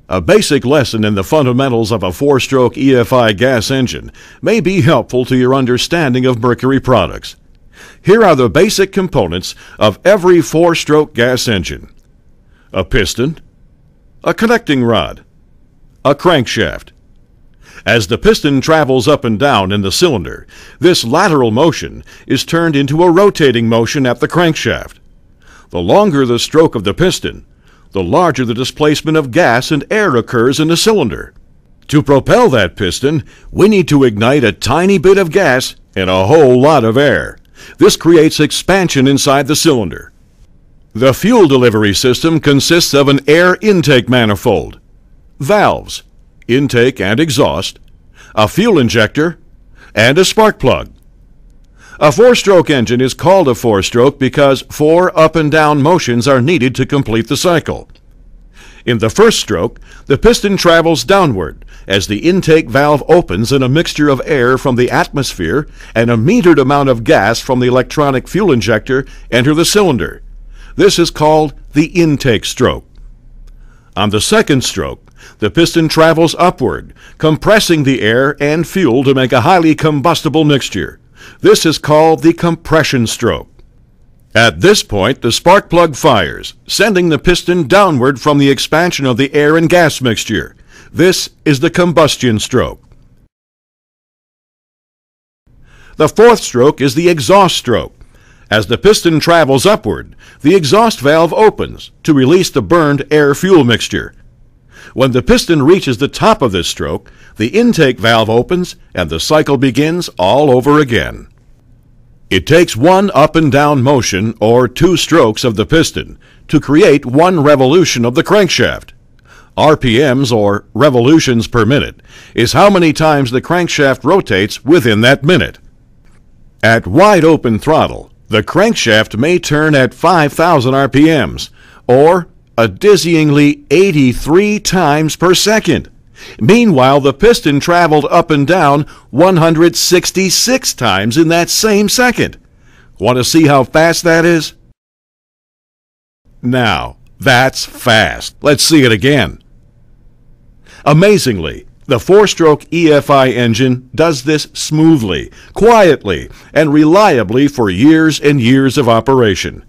A basic lesson in the fundamentals of a four-stroke EFI gas engine may be helpful to your understanding of Mercury products. Here are the basic components of every four-stroke gas engine: a piston, a connecting rod, a crankshaft. As the piston travels up and down in the cylinder, this lateral motion is turned into a rotating motion at the crankshaft. The longer the stroke of the piston, the larger the displacement of gas and air occurs in the cylinder. To propel that piston, we need to ignite a tiny bit of gas and a whole lot of air. This creates expansion inside the cylinder. The fuel delivery system consists of an air intake manifold, valves, intake and exhaust, a fuel injector, and a spark plug. A four-stroke engine is called a four-stroke because 4 up and down motions are needed to complete the cycle. In the first stroke, the piston travels downward as the intake valve opens and a mixture of air from the atmosphere and a metered amount of gas from the electronic fuel injector enter the cylinder. This is called the intake stroke. On the second stroke, the piston travels upward, compressing the air and fuel to make a highly combustible mixture. This is called the compression stroke. At this point, the spark plug fires, sending the piston downward from the expansion of the air and gas mixture. This is the combustion stroke. The fourth stroke is the exhaust stroke. As the piston travels upward, the exhaust valve opens to release the burned air-fuel mixture. When the piston reaches the top of this stroke, the intake valve opens and the cycle begins all over again. It takes 1 up and down motion, or 2 strokes of the piston, to create 1 revolution of the crankshaft. RPMs, or revolutions per minute, is how many times the crankshaft rotates within that minute. At wide open throttle, the crankshaft may turn at 5,000 RPMs, or a dizzyingly 83 times per second. Meanwhile, the piston traveled up and down 166 times in that same second. Want to see how fast that is? Now, that's fast. Let's see it again. Amazingly, the four-stroke EFI engine does this smoothly, quietly, and reliably for years and years of operation.